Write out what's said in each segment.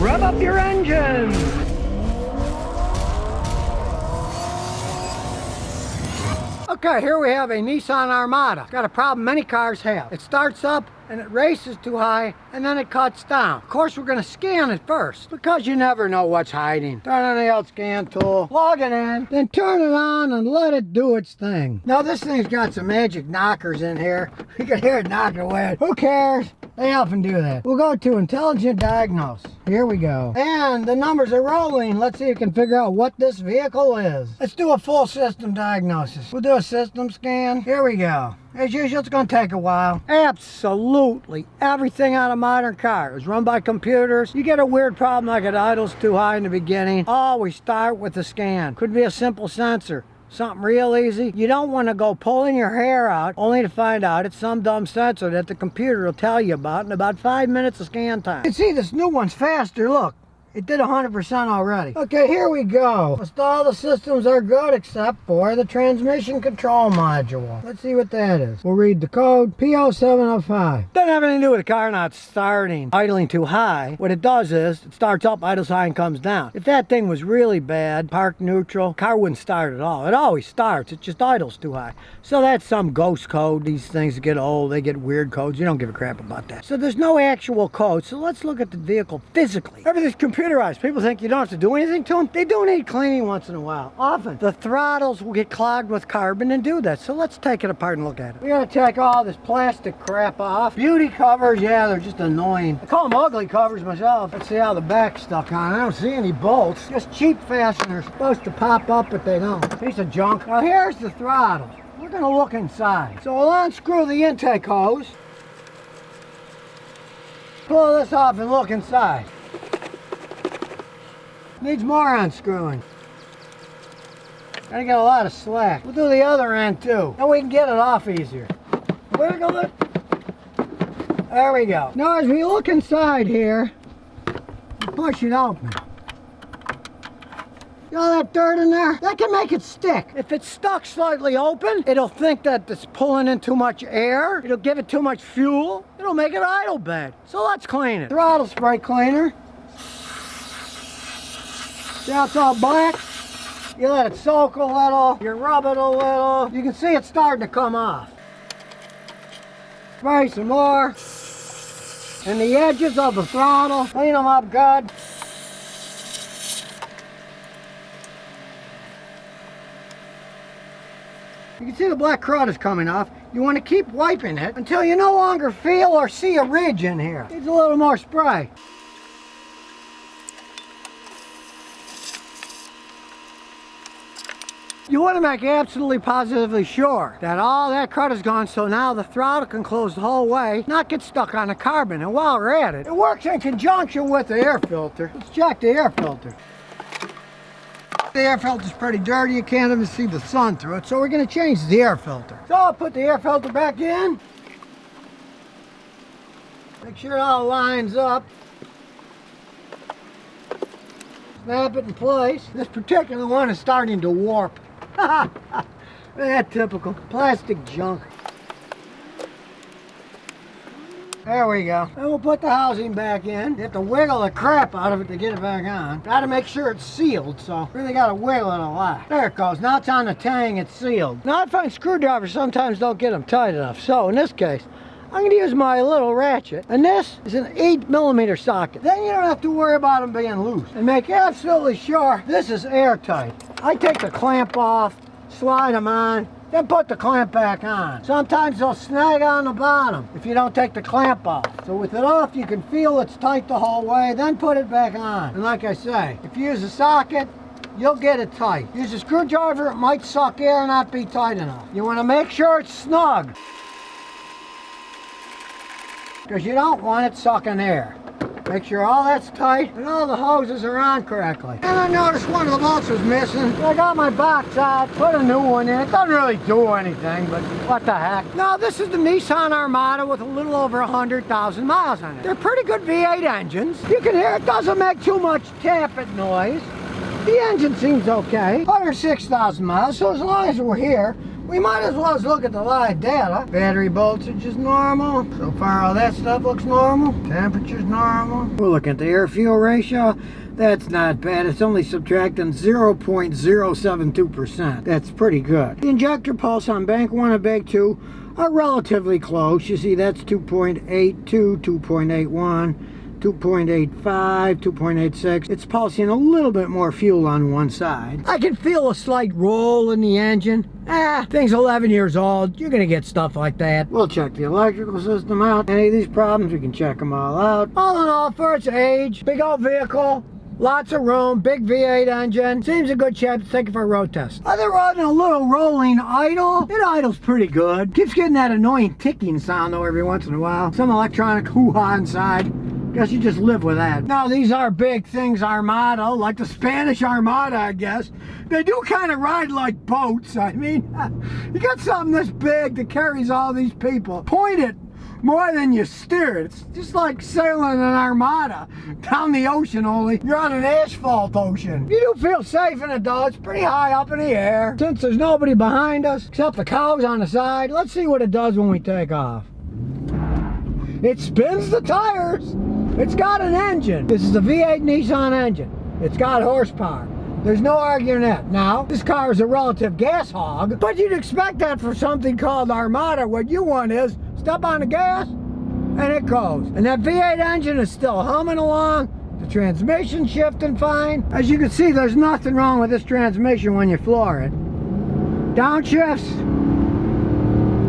Rev up your engines! Okay, here we have a Nissan Armada. It's got a problem many cars have. It starts up and it races too high and then it cuts down. Of course, we're going to scan it first because you never know what's hiding. Turn on the L scan tool, plug it in, then turn it on and let it do its thing. Now this thing's got some magic knockers in here. You can hear it knocking away. Who cares? They often do that. We'll go to Intelligent Diagnose. Here we go. And the numbers are rolling. Let's see if we can figure out what this vehicle is. Let's do a full system diagnosis. We'll do a system scan. Here we go. As usual, it's going to take a while. Absolutely everything on a modern car is run by computers. You get a weird problem like it idles too high in the beginning. Always start with the scan. Could be a simple sensor. Something real easy. You don't want to go pulling your hair out only to find out it's some dumb sensor that the computer will tell you about in about 5 minutes of scan time. You can see this new one's faster. Look. It did 100% already. Okay, here we go. Most all the systems are good except for the transmission control module. Let's see what that is. We'll read the code, P0705. Doesn't have anything to do with the car not starting, idling too high. What it does is, it starts up, idles high, and comes down. If that thing was really bad, park neutral, car wouldn't start at all. It always starts, it just idles too high. So that's some ghost code. These things get old, they get weird codes. You don't give a crap about that. So there's no actual code, so let's look at the vehicle physically. Everything's computerized. People think you don't have to do anything to them. They do need cleaning once in a while. Often, the throttles will get clogged with carbon and do that. So let's take it apart and look at it. We gotta take all this plastic crap off. Beauty covers, yeah, they're just annoying. I call them ugly covers myself. Let's see how the back's stuck on. I don't see any bolts. Just cheap fasteners. Supposed to pop up, but they don't. Piece of junk. Now here's the throttle. We're gonna look inside. So we'll unscrew the intake hose. Pull this off and look inside. Needs more unscrewing. Gotta get a lot of slack. We'll do the other end too. Then we can get it off easier. Wiggle it. There we go. Now as we look inside here, we push it open. You know that dirt in there? That can make it stick. If it's stuck slightly open, it'll think that it's pulling in too much air. It'll give it too much fuel. It'll make it idle bad. So let's clean it. Throttle spray cleaner. See how it's all black? You let it soak a little, you rub it a little. You can see it's starting to come off. Spray some more. And the edges of the throttle, clean them up good. You can see the black crud is coming off. You want to keep wiping it until you no longer feel or see a ridge in here. Needs a little more spray. You want to make absolutely positively sure that all that crud is gone, so now the throttle can close the whole way, not get stuck on the carbon. And while we're at it, it works in conjunction with the air filter. Let's check the air filter. The air filter's pretty dirty, you can't even see the sun through it, so we're going to change the air filter. So I'll put the air filter back in. Make sure it all lines up. Snap it in place. This particular one is starting to warp. That typical plastic junk. There we go. And we'll put the housing back in. You have to wiggle the crap out of it to get it back on. Gotta make sure it's sealed, so really gotta wiggle it a lot. There it goes. Now it's on the tang, it's sealed. Now I find screwdrivers sometimes don't get them tight enough. So in this case, I'm going to use my little ratchet, and this is an 8mm socket. Then you don't have to worry about them being loose. And make absolutely sure this is airtight. I take the clamp off, slide them on, then put the clamp back on. Sometimes they'll snag on the bottom if you don't take the clamp off. So with it off, you can feel it's tight the whole way, then put it back on. And like I say, if you use a socket, you'll get it tight. Use a screwdriver, it might suck air and not be tight enough. You want to make sure it's snug, because you don't want it sucking air. Make sure all that's tight and all the hoses are on correctly. And I noticed one of the bolts was missing. So I got my box out, put a new one in. It doesn't really do anything, but what the heck. Now this is the Nissan Armada with a little over 100,000 miles on it. They're pretty good V8 engines. You can hear it doesn't make too much tapping noise. The engine seems okay. Under 6,000 miles, so as long as we're here, we might as well just look at the live data. Battery voltage is normal. So far all that stuff looks normal. Temperature's normal. We're looking at the air-fuel ratio. That's not bad. It's only subtracting 0.072%. That's pretty good. The injector pulse on bank 1 and bank 2 are relatively close. You see that's 2.82, 2.81, 2.85, 2.86. It's pulsing a little bit more fuel on one side. I can feel a slight roll in the engine. Thing's 11 years old. You're gonna get stuff like that. We'll check the electrical system out. Any of these problems, we can check them all out. All in all, for its age, big old vehicle, lots of room, big V8 engine. Seems a good chap to take it for a road test. Other than a little rolling idle, it idles pretty good. Keeps getting that annoying ticking sound though every once in a while. Some electronic hoo-ha inside. Guess you just live with that. Now these are big things, Armada, like the Spanish Armada, I guess. They do kind of ride like boats. I mean, you got something this big that carries all these people. Point it more than you steer it. It's just like sailing an Armada down the ocean, only you're on an asphalt ocean. You do feel safe in it though. It's pretty high up in the air. Since there's nobody behind us, except the cows on the side, let's see what it does when we take off. It spins the tires. It's got an engine. This is a V8 Nissan engine. It's got horsepower. There's no arguing that. Now, this car is a relative gas hog, but you'd expect that for something called Armada. What you want is step on the gas and it goes. And that V8 engine is still humming along. The transmission shifting fine. As you can see, there's nothing wrong with this transmission when you floor it. Downshifts.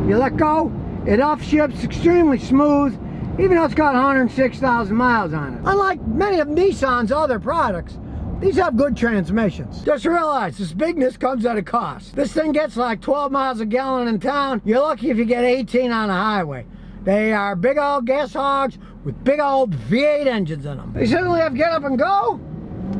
You let go, it upshifts extremely smooth. Even though it's got 106,000 miles on it. Unlike many of Nissan's other products, these have good transmissions. Just realize this bigness comes at a cost. This thing gets like 12 miles a gallon in town. You're lucky if you get 18 on the highway. They are big old gas hogs with big old V8 engines in them. They certainly have get up and go.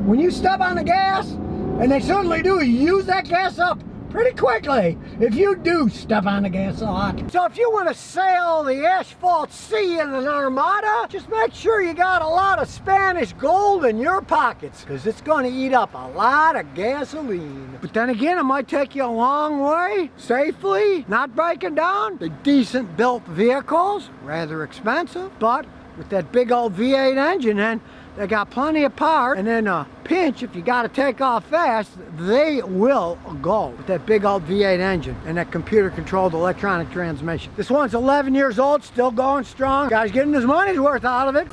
When you step on the gas, and they certainly do, you use that gas up pretty quickly if you do step on the gas a lot. So if you want to sail the asphalt sea in an Armada, just make sure you got a lot of Spanish gold in your pockets, because it's going to eat up a lot of gasoline. But then again, it might take you a long way, safely, not breaking down. The decent built vehicles, rather expensive, but with that big old V8 engine, and they got plenty of power, and in a pinch, if you got to take off fast, they will go with that big old V8 engine and that computer-controlled electronic transmission. This one's 11 years old, still going strong. Guy's getting his money's worth out of it.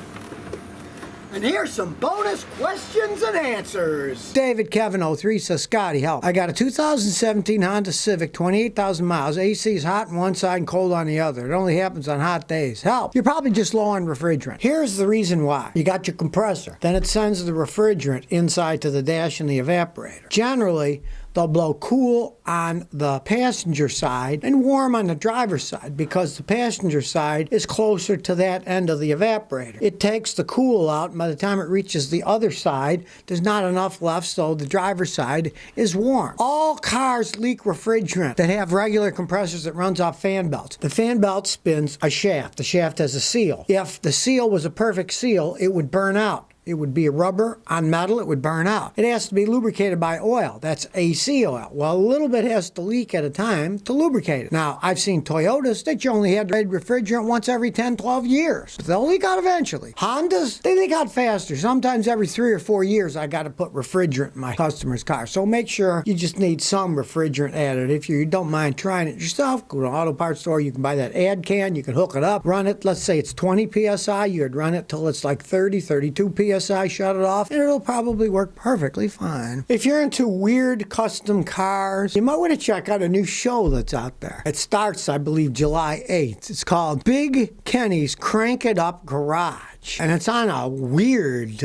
And here's some bonus questions and answers. David Kevin 03 says, Scotty, help. I got a 2017 Honda Civic, 28,000 miles. AC is hot on one side and cold on the other. It only happens on hot days. Help. You're probably just low on refrigerant. Here's the reason why. You got your compressor. Then it sends the refrigerant inside to the dash and the evaporator. Generally, they'll blow cool on the passenger side and warm on the driver's side because the passenger side is closer to that end of the evaporator. It takes the cool out, and by the time it reaches the other side, there's not enough left, so the driver's side is warm. All cars leak refrigerant that have regular compressors that runs off fan belts. The fan belt spins a shaft. The shaft has a seal. If the seal was a perfect seal, it would burn out. It would be a rubber on metal, it would burn out. It has to be lubricated by oil. That's AC oil. Well, a little bit has to leak at a time to lubricate it. Now, I've seen Toyotas that you only had to red refrigerant once every 10, 12 years. But they'll leak out eventually. Hondas, they leak out faster. Sometimes every 3 or 4 years, I got to put refrigerant in my customer's car. So make sure you just need some refrigerant added. If you don't mind trying it yourself, go to an auto parts store. You can buy that ad can. You can hook it up, run it. Let's say it's 20 PSI. You'd run it till it's like 30, 32 PSI. Shut it off, and it'll probably work perfectly fine. If you're into weird custom cars, you might want to check out a new show that's out there. It starts, I believe, July 8th. It's called Big Kenny's Crank It Up Garage. And it's on a weird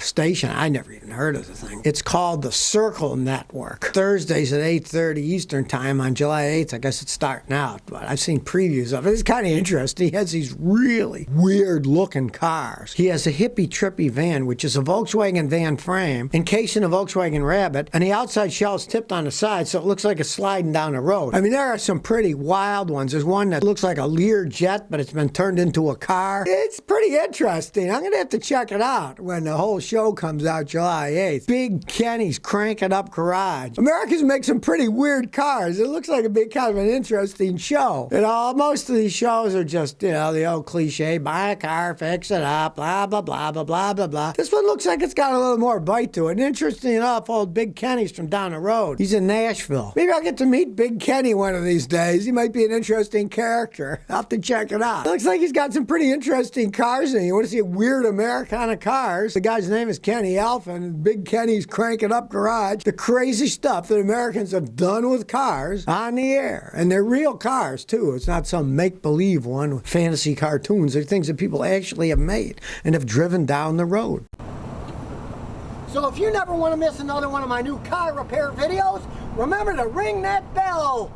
station. I never even heard of the thing. It's called the Circle Network. Thursdays at 8:30 Eastern Time on July 8th. I guess it's starting out, but I've seen previews of it. It's kind of interesting. He has these really weird-looking cars. He has a hippie-trippy van, which is a Volkswagen van frame encased in a Volkswagen Rabbit, and the outside shell's tipped on the side, so it looks like it's sliding down the road. I mean, there are some pretty wild ones. There's one that looks like a Lear jet, but it's been turned into a car. It's pretty interesting. interesting. I'm going to have to check it out when the whole show comes out July 8th. Big Kenny's Cranking Up Garage. Americans make some pretty weird cars. It looks like it'd be kind of an interesting show. You know, most of these shows are just, you know, the old cliche, buy a car, fix it up, blah, blah, blah, blah, blah, blah, blah. This one looks like it's got a little more bite to it. And interesting enough, old Big Kenny's from down the road. He's in Nashville. Maybe I'll get to meet Big Kenny one of these days. He might be an interesting character. I'll have to check it out. It looks like he's got some pretty interesting cars in. You want to see weird Americana cars? The guy's name is Kenny Alphin. Big Kenny's Cranking Up Garage. The crazy stuff that Americans have done with cars on the air. And they're real cars, too. It's not some make-believe one with fantasy cartoons. They're things that people actually have made and have driven down the road. So if you never want to miss another one of my new car repair videos, remember to ring that bell.